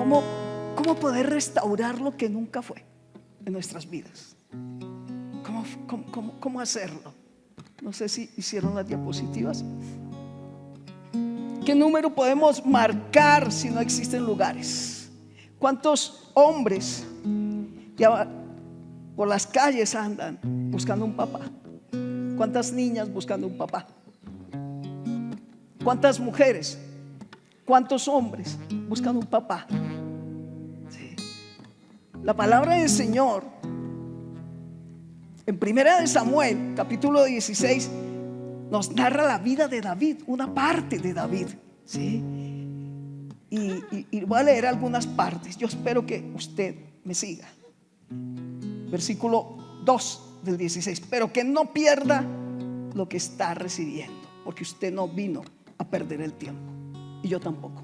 ¿Cómo poder restaurar lo que nunca fue en nuestras vidas? ¿Cómo hacerlo? No sé si hicieron las diapositivas. ¿Qué número podemos marcar si no existen lugares? ¿Cuántos hombres ya por las calles andan buscando un papá? ¿Cuántas niñas buscando un papá? ¿Cuántas mujeres? ¿Cuántos hombres buscando un papá? Sí. La palabra del Señor en 1 Samuel capítulo 16 nos narra la vida de David, una parte de David, ¿sí? Y voy a leer algunas partes. Yo espero que usted me siga. Versículo 2 del 16. Pero que no pierda lo que está recibiendo, porque usted no vino a perder el tiempo, y yo tampoco.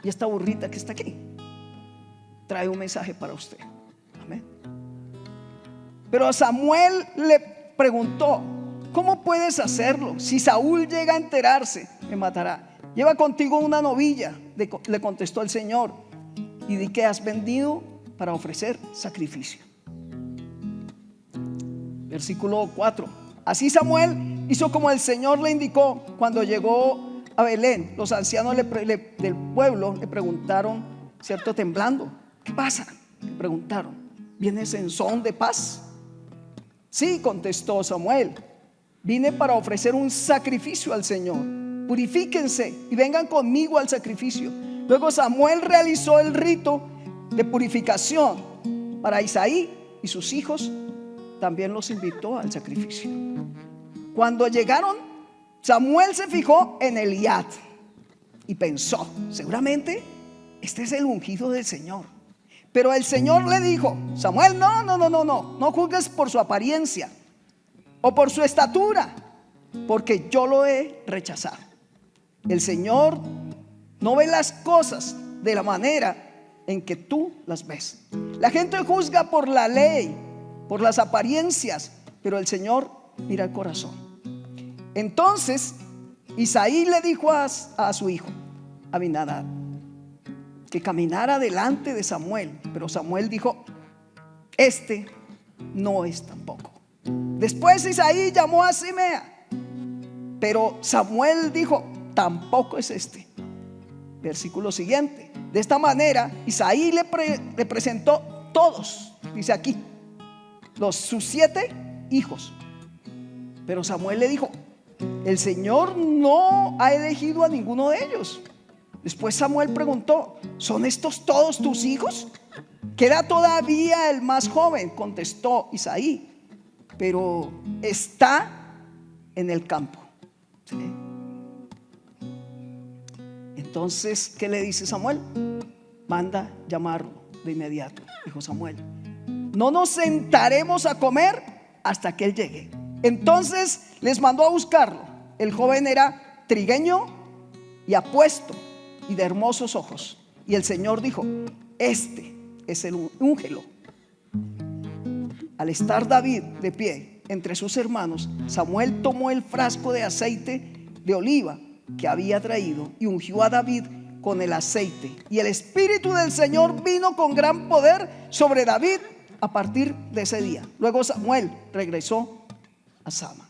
Y esta burrita que está aquí trae un mensaje para usted. Amén. Pero Samuel le preguntó: ¿cómo puedes hacerlo? Si Saúl llega a enterarse, me matará. Lleva contigo una novilla, le contestó el Señor, y di que has vendido para ofrecer sacrificio. Versículo 4. Así Samuel hizo como el Señor le indicó. Cuando llegó a Belén, los ancianos del pueblo le preguntaron, cierto, temblando: ¿qué pasa? Le preguntaron: ¿vienes en son de paz? Sí, contestó Samuel, vine para ofrecer un sacrificio al Señor. Purifíquense y vengan conmigo al sacrificio. Luego Samuel realizó el rito de purificación para Isaí y sus hijos. También los invitó al sacrificio. Cuando llegaron, Samuel se fijó en Eliab y pensó: seguramente este es el ungido del Señor. Pero el Señor le dijo: Samuel, no juzgues por su apariencia o por su estatura, porque yo lo he rechazado. El Señor no ve las cosas de la manera en que tú las ves. La gente juzga por la ley, por las apariencias, pero el Señor mira el corazón. Entonces Isaí le dijo a su hijo Abinadab que caminara delante de Samuel, pero Samuel dijo: este no es tampoco. Después Isaí llamó a Simea, pero Samuel dijo: tampoco es este. Versículo siguiente. De esta manera Isaí le presentó todos, dice aquí, sus 7 hijos. Pero Samuel le dijo: el Señor no ha elegido a ninguno de ellos. Después Samuel preguntó: ¿son estos todos tus hijos? Queda todavía el más joven, contestó Isaí, pero está en el campo. ¿Sí? Entonces, ¿qué le dice Samuel? Manda llamarlo de inmediato, dijo Samuel. No nos sentaremos a comer hasta que él llegue. Entonces les mandó a buscarlo. El joven era trigueño y apuesto y de hermosos ojos. Y el Señor dijo: este es el úngelo. Al estar David de pie entre sus hermanos, Samuel tomó el frasco de aceite de oliva que había traído y ungió a David con el aceite. Y el Espíritu del Señor vino con gran poder sobre David a partir de ese día. Luego Samuel regresó a Sama.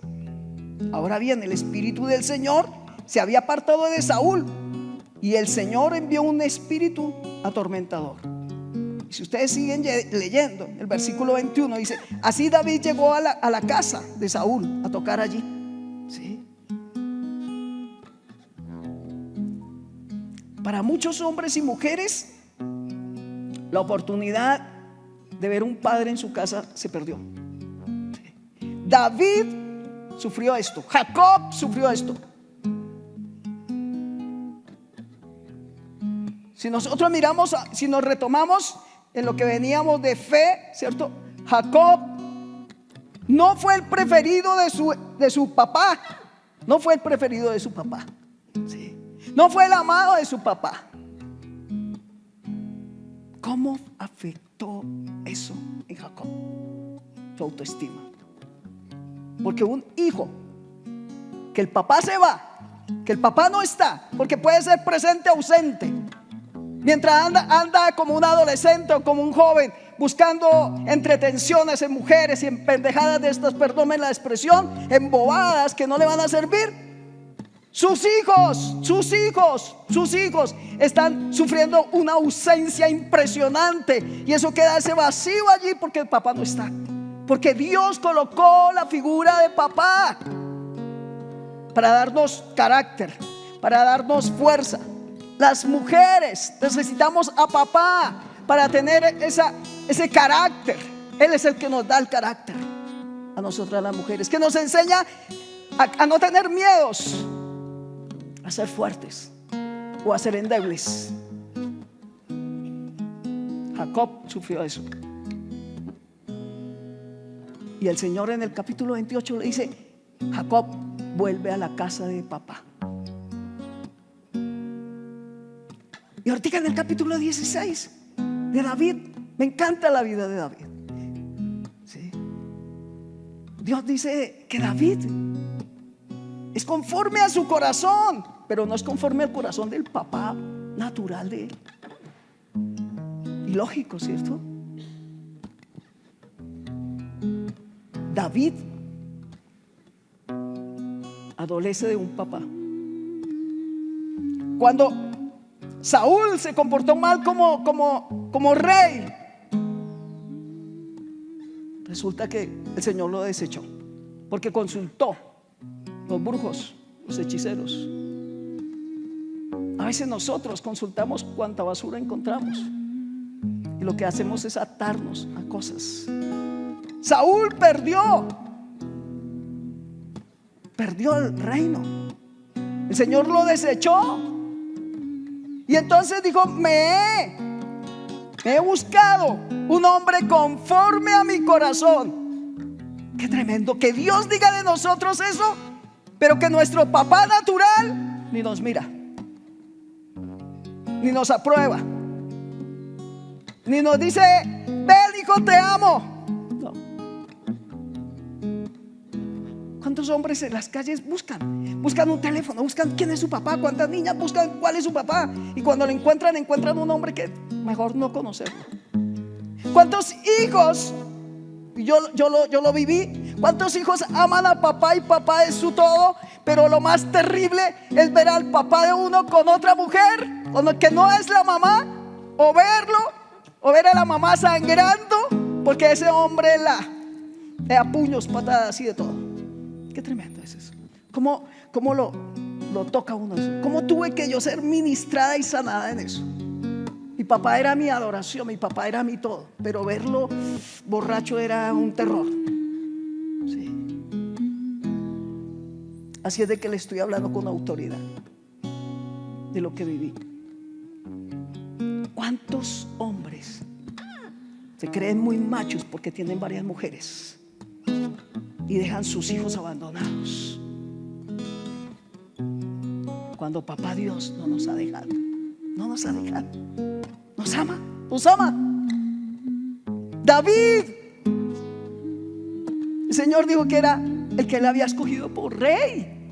Ahora bien, el Espíritu del Señor se había apartado de Saúl, y el Señor envió un espíritu atormentador. Y si ustedes siguen leyendo, el versículo 21 dice: así David llegó a la casa de Saúl a tocar allí. ¿Sí? Para muchos hombres y mujeres, la oportunidad de ver un padre en su casa se perdió. ¿Sí? David sufrió esto, Jacob sufrió esto. Si nosotros miramos, si nos retomamos en lo que veníamos de fe, ¿cierto? Jacob no fue el preferido de su papá. No fue el preferido de su papá. ¿Sí? No fue el amado de su papá. ¿Cómo afectó eso en Jacob? Su autoestima. Porque un hijo, que el papá se va, que el papá no está, porque puede ser presente o ausente, Mientras anda como un adolescente o como un joven buscando entretenciones en mujeres y en pendejadas de estas, perdónenme la expresión, en bobadas que no le van a servir, sus hijos están sufriendo una ausencia impresionante, y eso queda ese vacío allí porque el papá no está, porque Dios colocó la figura de papá para darnos carácter, para darnos fuerza. Las mujeres necesitamos a papá para tener ese carácter. Él es el que nos da el carácter a nosotras las mujeres, que nos enseña a no tener miedos, a ser fuertes o a ser endebles. Jacob sufrió eso, y el Señor en el capítulo 28 le dice: Jacob, vuelve a la casa de papá. Y ahorita en el capítulo 16 de David, me encanta la vida de David, ¿sí? Dios dice que David es conforme a su corazón, pero no es conforme al corazón del papá natural de él. Ilógico, ¿cierto? David adolece de un papá. Cuando Saúl se comportó mal como rey, resulta que el Señor lo desechó, porque consultó los brujos, los hechiceros. A veces nosotros consultamos cuánta basura encontramos, y lo que hacemos es atarnos a cosas. Saúl perdió el reino, el Señor lo desechó. Y entonces dijo: me he buscado un hombre conforme a mi corazón. Qué tremendo que Dios diga de nosotros eso, pero que nuestro papá natural ni nos mira, ni nos aprueba, ni nos dice: ven, hijo, te amo. No. ¿Cuántos hombres en las calles buscan un teléfono, buscan quién es su papá? ¿Cuántas niñas buscan cuál es su papá? Y cuando lo encuentran un hombre que mejor no conocerlo. ¿Cuántos hijos? Yo lo viví. ¿Cuántos hijos aman a papá y papá es su todo? Pero lo más terrible es ver al papá de uno con otra mujer, que no es la mamá, o ver a la mamá sangrando porque ese hombre le da puños, patadas y de todo. Qué tremendo es eso. ¿Cómo lo toca uno eso? ¿Cómo tuve que yo ser ministrada y sanada en eso? Mi papá era mi adoración, mi papá era mi todo, pero verlo borracho era un terror, sí. Así es de que le estoy hablando con autoridad de lo que viví. ¿Cuántos hombres se creen muy machos porque tienen varias mujeres y dejan sus hijos abandonados, cuando papá Dios no nos ha dejado? No nos ha dejado. Nos ama. David, el Señor dijo que era el que le había escogido por rey.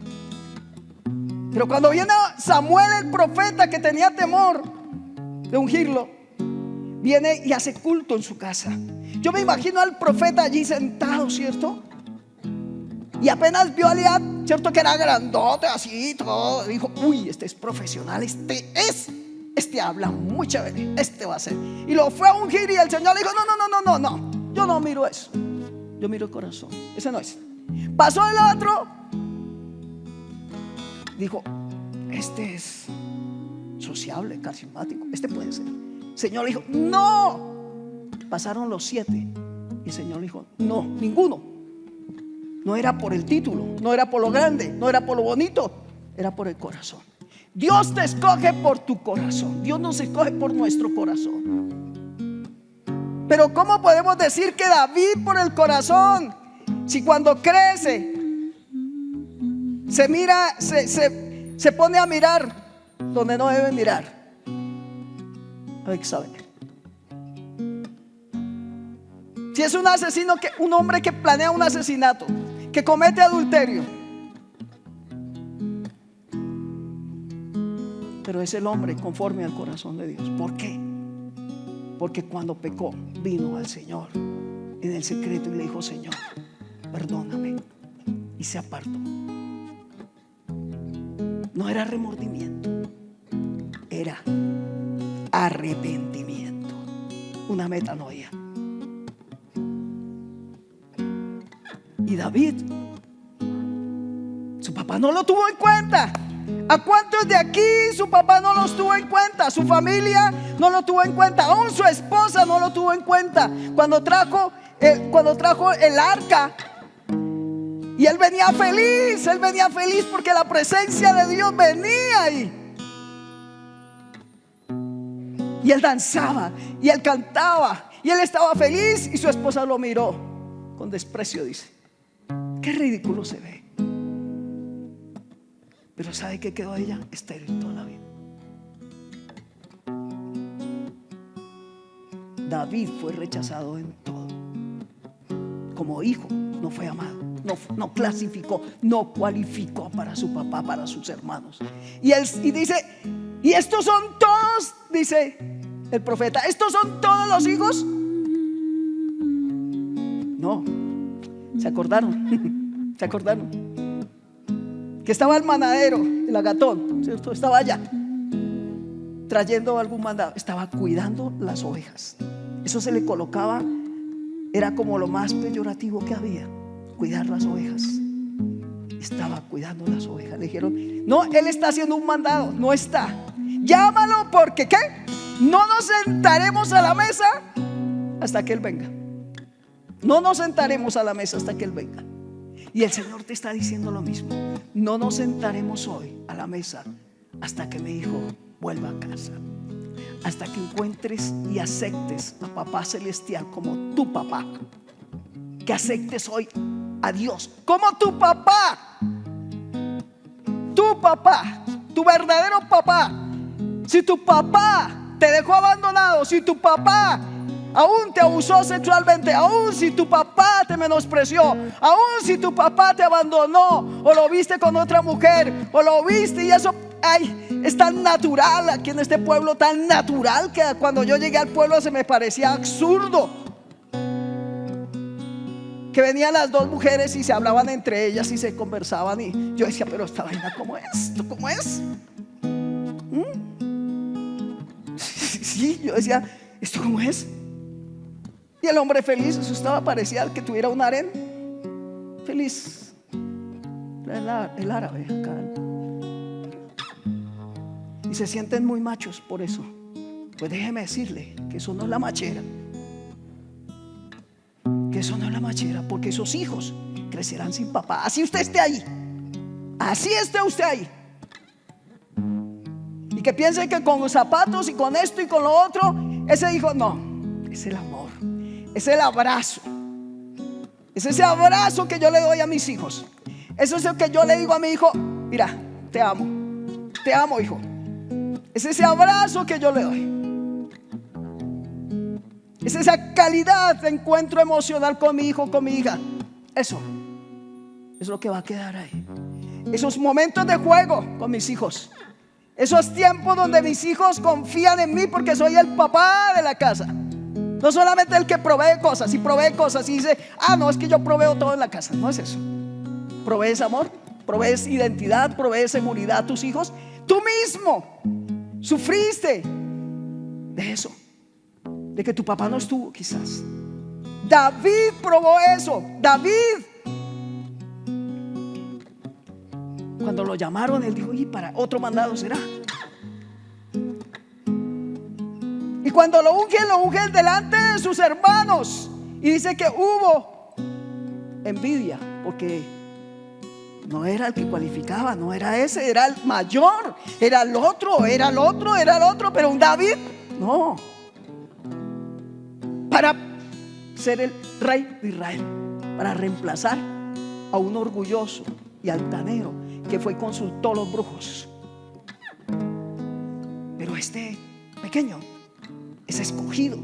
Pero cuando viene Samuel, el profeta, que tenía temor de ungirlo, viene y hace culto en su casa. Yo me imagino al profeta allí sentado, ¿cierto? Y apenas vio a Eliab, ¿cierto? Que era grandote, así, todo. Dijo: uy, este es profesional, este habla muy chévere, este va a ser. Y lo fue a ungir, y el Señor le dijo: no, yo no miro eso, yo miro el corazón, ese no es. Pasó el otro, dijo: este es sociable, carismático, este puede ser. El Señor le dijo: no. Pasaron los 7 y el Señor le dijo: no, ninguno. No era por el título, no era por lo grande, no era por lo bonito, era por el corazón. Dios te escoge por tu corazón. Dios nos escoge por nuestro corazón. Pero ¿cómo podemos decir que David por el corazón, si cuando crece se pone a mirar donde no debe mirar? Hay que saber. Si es un asesino, un hombre que planea un asesinato, que comete adulterio, pero es el hombre conforme al corazón de Dios. ¿Por qué? Porque cuando pecó, vino al Señor en el secreto y le dijo: Señor, perdóname. Y se apartó. No era remordimiento, era arrepentimiento, una metanoia. Y David, su papá no lo tuvo en cuenta. ¿A cuántos de aquí su papá no los tuvo en cuenta? Su familia no lo tuvo en cuenta. Aún su esposa no lo tuvo en cuenta. Cuando trajo el arca, y él venía feliz porque la presencia de Dios venía ahí. Y él danzaba, y él cantaba, y él estaba feliz, y su esposa lo miró con desprecio, dice: qué ridículo se ve. Pero ¿sabe qué quedó ella? Estéril toda la vida. David fue rechazado en todo. Como hijo no fue amado, no clasificó, no cualificó para su papá, para sus hermanos. Y dice: y estos son todos, dice el profeta, ¿estos son todos los hijos? No. ¿Se acordaron? ¿Se acordaron? Que estaba el manadero, el agatón, ¿cierto? Estaba allá trayendo algún mandado, estaba cuidando las ovejas. Eso se le colocaba, era como lo más peyorativo que había, cuidar las ovejas. Estaba cuidando las ovejas. Le dijeron: no, él está haciendo un mandado. No está. Llámalo, porque ¿qué? No nos sentaremos a la mesa hasta que él venga. No nos sentaremos a la mesa hasta que él venga. Y el Señor te está diciendo lo mismo. No nos sentaremos hoy a la mesa hasta que mi hijo vuelva a casa, hasta que encuentres y aceptes a Papá Celestial como tu papá. Que aceptes hoy a Dios como tu papá. Tu papá, tu verdadero papá. Si tu papá te dejó abandonado, si tu papá aún te abusó sexualmente, aún si tu papá te menospreció, aún si tu papá te abandonó, o lo viste con otra mujer, o lo viste y eso, ay, es tan natural aquí en este pueblo, tan natural que cuando yo llegué al pueblo se me parecía absurdo que venían las dos mujeres y se hablaban entre ellas y se conversaban, y yo decía: pero esta vaina, ¿cómo es? ¿Esto cómo es? Sí, yo decía: ¿esto cómo es? Y el hombre feliz, eso estaba, parecía que tuviera un harén feliz. El árabe acá. Y se sienten muy machos por eso. Pues déjeme decirle que eso no es la machera. Que eso no es la machera, porque esos hijos crecerán sin papá. Así usted esté ahí, así esté usted ahí, y que piense que con los zapatos y con esto y con lo otro, ese hijo, no, es el amor, es el abrazo, es ese abrazo que yo le doy a mis hijos. Eso es lo que yo le digo a mi hijo: mira, te amo hijo. Es ese abrazo que yo le doy. Es esa calidad de encuentro emocional con mi hijo, con mi hija. Eso es lo que va a quedar ahí. Esos momentos de juego con mis hijos, esos tiempos donde mis hijos confían en mí porque soy el papá de la casa. No solamente el que provee cosas, y provee cosas y dice: ah, no, es que yo proveo todo en la casa. No es eso. Provees amor, provees identidad, provees seguridad a tus hijos. Tú mismo sufriste de eso, de que tu papá no estuvo quizás. David probó eso. David, cuando lo llamaron, él dijo: y para otro mandado será. Y cuando lo ungen delante de sus hermanos. Y dice que hubo envidia, porque no era el que cualificaba, no era ese, era el mayor, era el otro, era el otro, era el otro. Pero un David, no, para ser el rey de Israel, para reemplazar a un orgulloso y altanero que fue y consultó a los brujos. Pero este pequeño es escogido,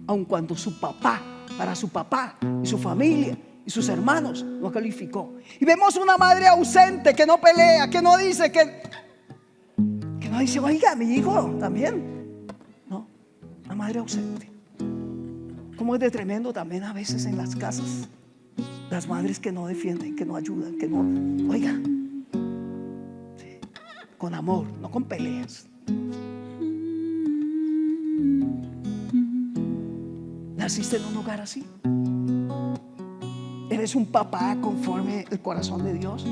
aun cuando su papá, para su papá y su familia y sus hermanos, no calificó. Y vemos una madre ausente que no pelea, que no dice, que no uno dice, oiga, mi hijo también. No, la madre ausente. Como es de tremendo también a veces en las casas. Las madres que no defienden, que no ayudan, que no, oiga, sí, con amor, no con peleas. ¿Naciste en un hogar así? ¿Eres un papá conforme el corazón de Dios?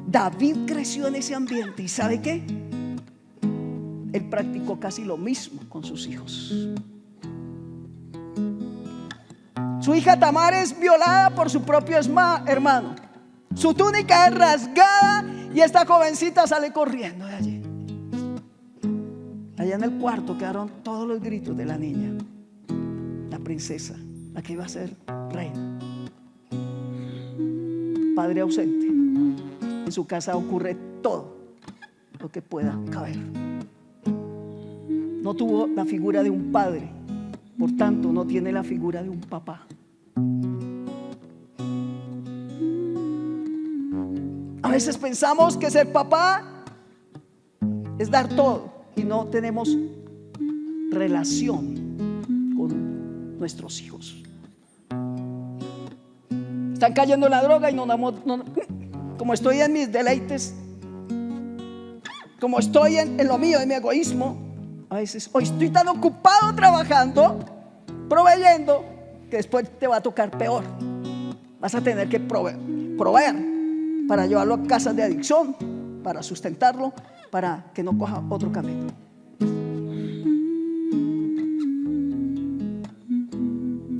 David creció en ese ambiente y ¿sabe qué? Él practicó casi lo mismo con sus hijos. Su hija Tamar es violada por su propio hermano. Su túnica es rasgada y esta jovencita sale corriendo de allí. Allá en el cuarto quedaron todos los gritos de la niña, la princesa, la que iba a ser reina. Padre ausente. En su casa ocurre todo lo que pueda caber. No tuvo la figura de un padre, por tanto no tiene la figura de un papá. A veces pensamos que ser papá es dar todo y no tenemos relación con nuestros hijos. Están cayendo en la droga y no, como estoy en mis deleites, como estoy en lo mío, en mi egoísmo, a veces hoy estoy tan ocupado trabajando, proveyendo, que después te va a tocar peor. Vas a tener que proveer para llevarlo a casas de adicción, para sustentarlo, para que no coja otro camino.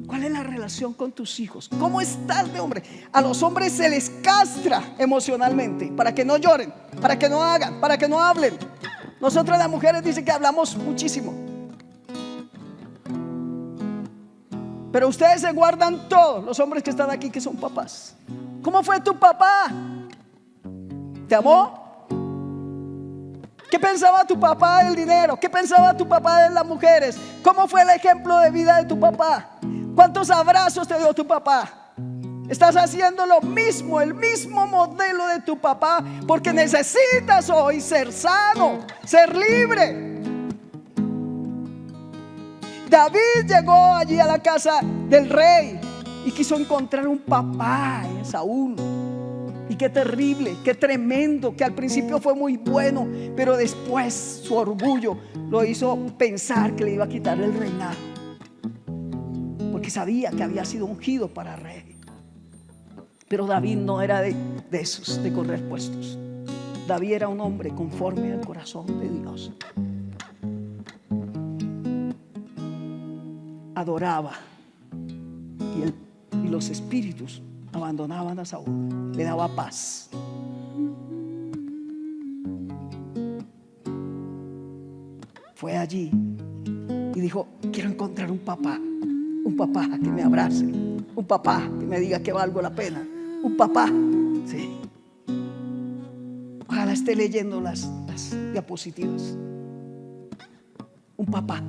¿Cuál es la relación con tus hijos? ¿Cómo estás de hombre? A los hombres se les castra emocionalmente para que no lloren, para que no hagan, para que no hablen. Nosotras las mujeres dicen que hablamos muchísimo, pero ustedes se guardan todo. Los hombres que están aquí que son papás, ¿cómo fue tu papá? ¿Te amó? ¿Qué pensaba tu papá del dinero? ¿Qué pensaba tu papá de las mujeres? ¿Cómo fue el ejemplo de vida de tu papá? ¿Cuántos abrazos te dio tu papá? Estás haciendo lo mismo, el mismo modelo de tu papá, porque necesitas hoy ser sano, ser libre. David llegó allí a la casa del rey y quiso encontrar un papá en Saúl. Y qué terrible, qué tremendo, que al principio fue muy bueno, pero después su orgullo lo hizo pensar que le iba a quitar el reinado, porque sabía que había sido ungido para rey. Pero David no era de esos, de correr puestos. David era un hombre conforme al corazón de Dios. Adoraba y los espíritus abandonaban a Saúl, le daba paz. Fue allí y dijo: quiero encontrar un papá que me abrace, un papá que me diga que valgo la pena, un papá. Sí. Ojalá esté leyendo las diapositivas. Un papá.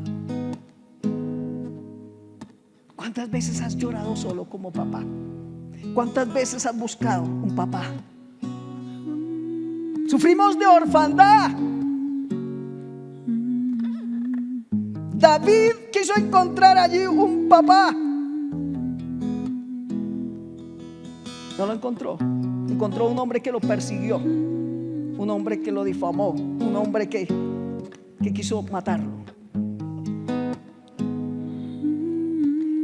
¿Cuántas veces has llorado solo como papá? ¿Cuántas veces has buscado un papá? Sufrimos de orfandad. David quiso encontrar allí un papá. No lo encontró. Encontró un hombre que lo persiguió, un hombre que lo difamó, un hombre que quiso matarlo.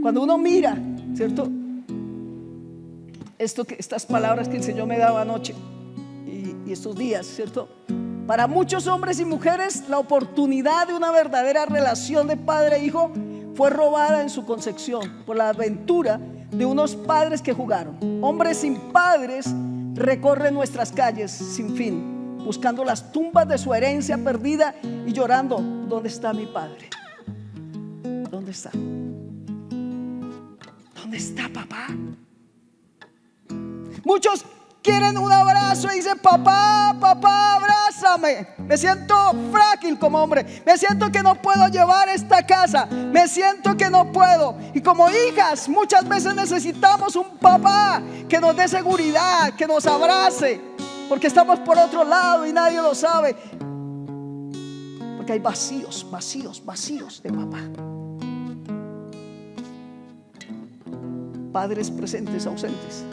Cuando uno mira, ¿cierto? Estas palabras que el Señor me daba anoche y estos días, ¿cierto? Para muchos hombres y mujeres, la oportunidad de una verdadera relación de padre e hijo fue robada en su concepción por la aventura de unos padres que jugaron. Hombres sin padres recorren nuestras calles sin fin, buscando las tumbas de su herencia perdida y llorando: ¿dónde está mi padre? ¿Dónde está? ¿Dónde está papá? Muchos quieren un abrazo y dicen: papá, abrázame. Me siento frágil como hombre, me siento que no puedo llevar esta casa, me siento que no puedo. Y como hijas muchas veces necesitamos un papá que nos dé seguridad, que nos abrace, porque estamos por otro lado y nadie lo sabe. Porque hay vacíos, vacíos, vacíos de papá. Padres presentes, ausentes.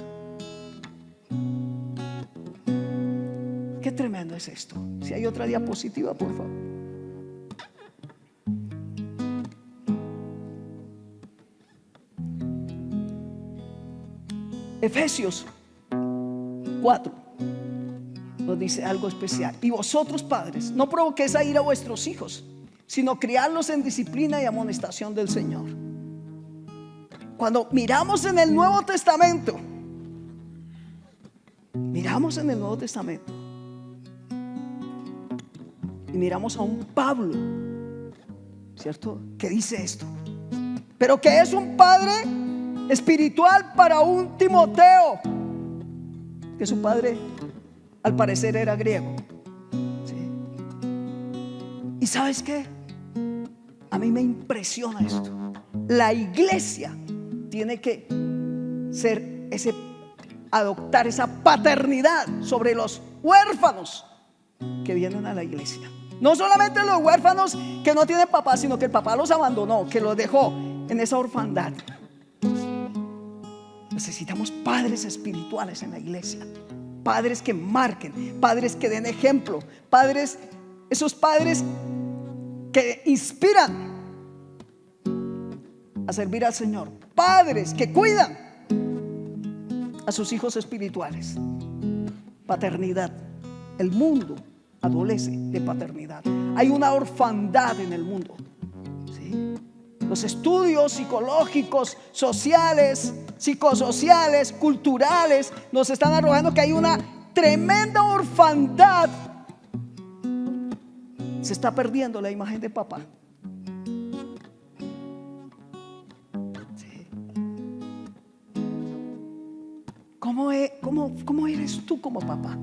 Qué tremendo es esto. Si hay otra diapositiva, por favor. Efesios 4 nos dice algo especial. Y vosotros, padres, no provoquéis a ira a vuestros hijos, sino criarlos en disciplina y amonestación del Señor. Cuando miramos en el Nuevo Testamento, y miramos a un Pablo, ¿cierto?, que dice esto, pero que es un padre espiritual para un Timoteo, que su padre al parecer era griego, ¿sí? Y ¿sabes qué? A mí me impresiona esto. La iglesia tiene que ser adoptar esa paternidad sobre los huérfanos que vienen a la iglesia. No solamente los huérfanos que no tienen papá, sino que el papá los abandonó, que los dejó en esa orfandad. Necesitamos padres espirituales en la iglesia, padres que marquen, padres que den ejemplo, padres, esos padres que inspiran a servir al Señor, padres que cuidan a sus hijos espirituales. Paternidad. El mundo adolece de paternidad. Hay una orfandad en el mundo, ¿sí? Los estudios psicológicos, sociales, psicosociales, culturales nos están arrojando que hay una tremenda orfandad. Se está perdiendo la imagen de papá. Sí. ¿Cómo eres tú como papá?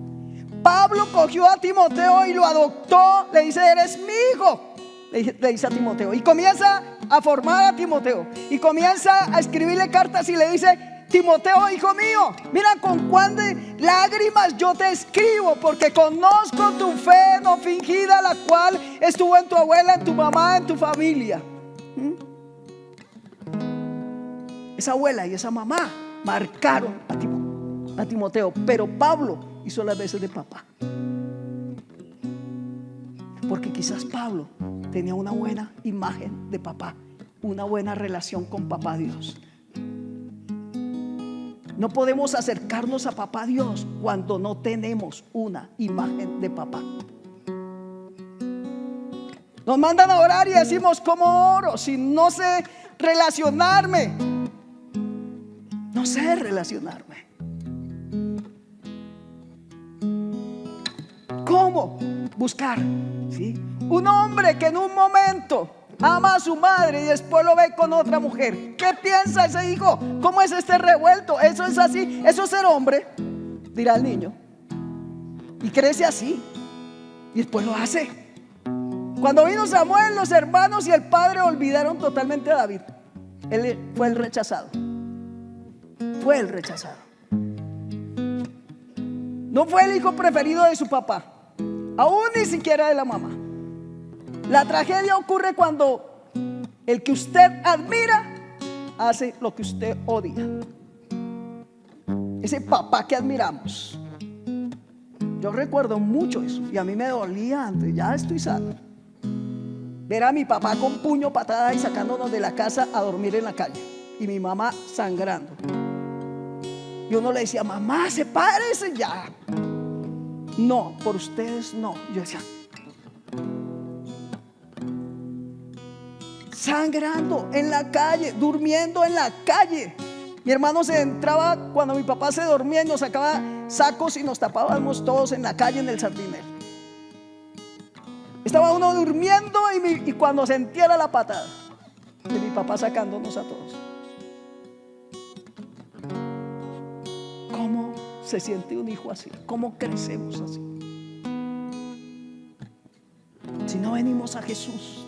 Pablo cogió a Timoteo y lo adoptó. Le dice: eres mi hijo, le dice a Timoteo, y comienza a formar a Timoteo y comienza a escribirle cartas y le dice: Timoteo, hijo mío, mira con cuán de lágrimas yo te escribo, porque conozco tu fe no fingida, la cual estuvo en tu abuela, en tu mamá, en tu familia. Esa abuela y esa mamá marcaron a Timoteo, pero Pablo hizo las veces de papá, porque quizás Pablo tenía una buena imagen de papá, una buena relación con papá Dios. No podemos acercarnos a papá Dios cuando no tenemos una imagen de papá. Nos mandan a orar y decimos: ¿cómo oro si no sé relacionarme? No sé relacionarme. ¿Cómo buscar? ¿Sí? Un hombre que en un momento ama a su madre y después lo ve con otra mujer. ¿Qué piensa ese hijo? ¿Cómo es este revuelto? Eso es así, eso es ser hombre, dirá el niño. Y crece así y después lo hace. Cuando vino Samuel, los hermanos y el padre olvidaron totalmente a David. Él fue el rechazado. Fue el rechazado. No fue el hijo preferido de su papá, aún ni siquiera de la mamá. La tragedia ocurre cuando el que usted admira hace lo que usted odia. Ese papá que admiramos. Yo recuerdo mucho eso y a mí me dolía antes, ya estoy sano, ver a mi papá con puño, patada y sacándonos de la casa a dormir en la calle, y mi mamá sangrando. Y uno le decía: mamá, sepárese ya. No, por ustedes no. Yo decía: sangrando en la calle, durmiendo en la calle. Mi hermano se entraba cuando mi papá se dormía y nos sacaba sacos y nos tapábamos todos en la calle, en el sardinero. Estaba uno durmiendo y cuando sentía la patada de mi papá sacándonos a todos. ¿Cómo se siente un hijo así? ¿Cómo crecemos así? Si no venimos a Jesús,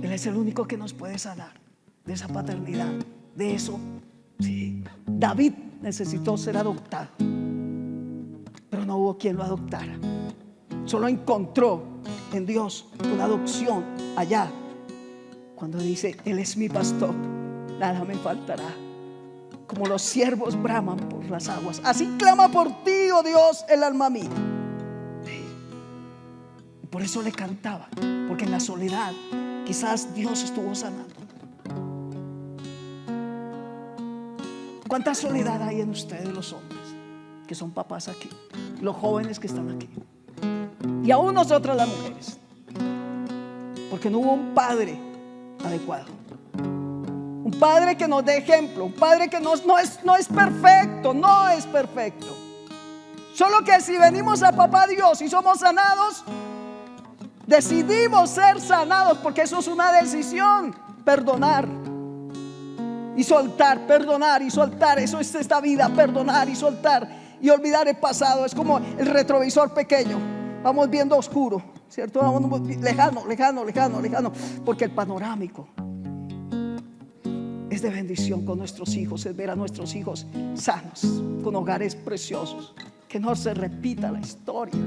Él es el único que nos puede sanar de esa paternidad, de eso. Sí. David necesitó ser adoptado, pero no hubo quien lo adoptara. Solo encontró en Dios una adopción allá. Cuando dice, Él es mi pastor, nada me faltará. Como los ciervos braman por las aguas, así clama por ti, oh Dios, el alma mía. Y por eso le cantaba, porque en la soledad quizás Dios estuvo sanando. ¿Cuánta soledad hay en ustedes, los hombres que son papás aquí, los jóvenes que están aquí, y aún nosotras las mujeres? Porque no hubo un padre adecuado, un padre que nos dé ejemplo, un padre que no es perfecto, no es perfecto. Solo que si venimos a papá Dios y somos sanados, decidimos ser sanados, porque eso es una decisión. Perdonar y soltar, perdonar y soltar. Eso es esta vida, perdonar y soltar y olvidar el pasado. Es como el retrovisor pequeño, vamos viendo oscuro, ¿cierto? Vamos lejano, porque el panorámico es de bendición con nuestros hijos, es ver a nuestros hijos sanos, con hogares preciosos. Que no se repita la historia,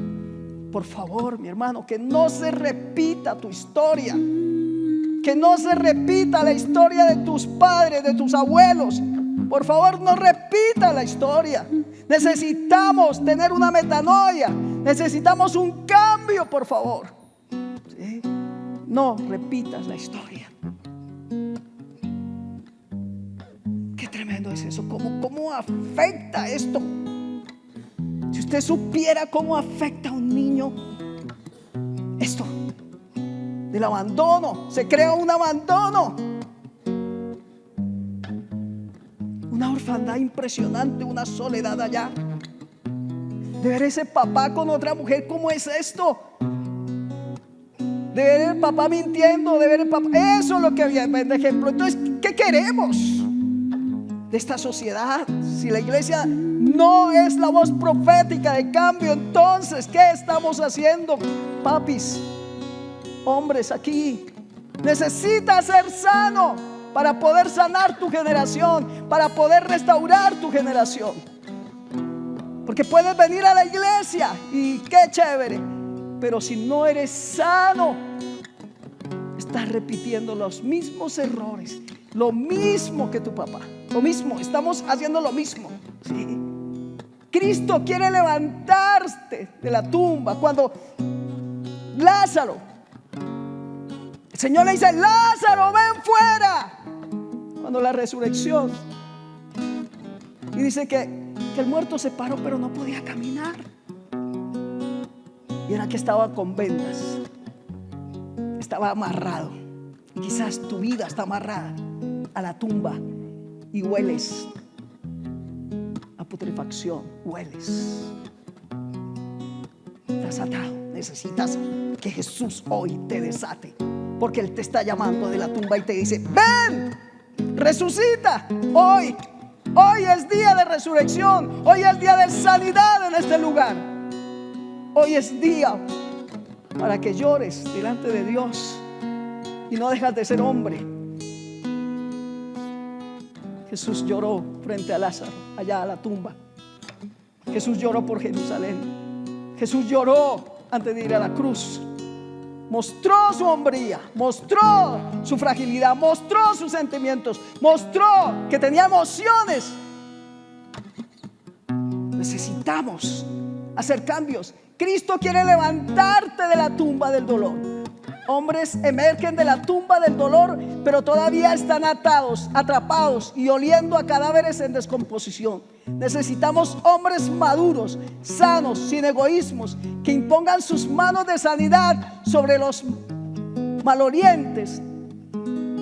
por favor, mi hermano, que no se repita tu historia, que no se repita la historia de tus padres, de tus abuelos. Por favor, no repita la historia. Necesitamos tener una metanoia, necesitamos un cambio, por favor. ¿Sí? No repitas la historia. Qué tremendo es eso. ¿Cómo afecta esto? Si usted supiera cómo afecta a un niño esto del abandono, se crea un abandono, una orfandad impresionante, una soledad allá, de ver ese papá con otra mujer. ¿Cómo es esto? De ver el papá mintiendo, de ver el papá, eso es lo que había de ejemplo. Entonces, ¿qué queremos de esta sociedad? Si la iglesia no es la voz profética de cambio, entonces ¿qué estamos haciendo? Papis, hombres aquí, necesitas ser sano para poder sanar tu generación, para poder restaurar tu generación. Porque puedes venir a la iglesia y qué chévere, pero si no eres sano, estás repitiendo los mismos errores, lo mismo que tu papá, lo mismo, estamos haciendo lo mismo, ¿sí? Cristo quiere levantarte de la tumba. Cuando Lázaro, el Señor le dice, Lázaro, ven fuera. Cuando la resurrección, y dice que el muerto se paró, pero no podía caminar. Y era que estaba con vendas, estaba amarrado. Y quizás tu vida está amarrada a la tumba y hueles a putrefacción, hueles. Estás atado. Necesitas que Jesús hoy te desate, porque Él te está llamando de la tumba y te dice, ven, resucita. Hoy es día de resurrección. Hoy es día de sanidad en este lugar. Hoy es día para que llores delante de Dios y no dejas de ser hombre. Jesús lloró frente a Lázaro, allá a la tumba. Jesús lloró por Jerusalén. Jesús lloró antes de ir a la cruz. Mostró su hombría, mostró su fragilidad, mostró sus sentimientos, mostró que tenía emociones. Necesitamos hacer cambios. Cristo quiere levantarte de la tumba del dolor. Hombres emergen de la tumba del dolor, pero todavía están atados, atrapados y oliendo a cadáveres en descomposición. Necesitamos hombres maduros, sanos, sin egoísmos, que impongan sus manos de sanidad sobre los malorientes.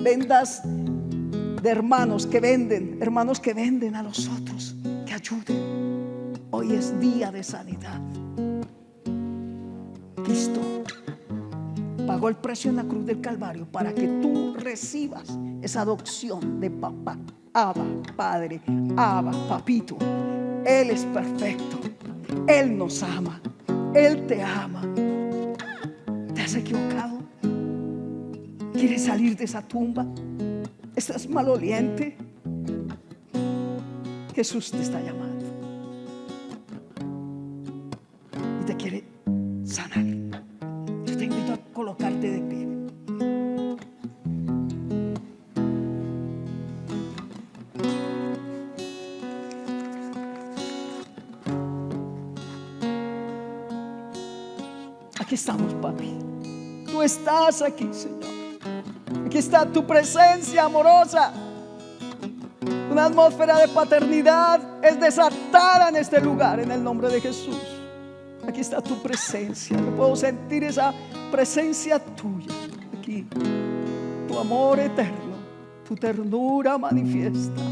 Vendas de hermanos que venden a los otros, que ayuden. Hoy es día de sanidad. Cristo pagó el precio en la cruz del Calvario para que tú recibas esa adopción de papá. Abba, Padre, Abba, Papito. Él es perfecto. Él nos ama. Él te ama. ¿Te has equivocado? ¿Quieres salir de esa tumba? ¿Estás maloliente? Jesús te está llamando y te quiere sanar. Aquí estamos, papi. Tú estás aquí, Señor. Aquí está tu presencia amorosa. Una atmósfera de paternidad es desatada en este lugar, en el nombre de Jesús. Aquí está tu presencia. Yo puedo sentir esa presencia tuya aquí. Tu amor eterno, tu ternura manifiesta,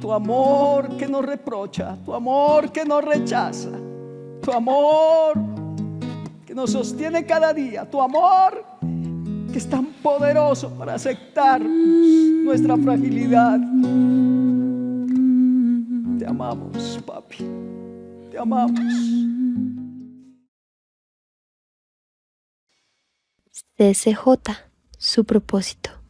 tu amor que no reprocha, tu amor que no rechaza, tu amor que nos sostiene cada día, tu amor que es tan poderoso para aceptar nuestra fragilidad. Te amamos, papi. Te amamos. CSJ, su propósito.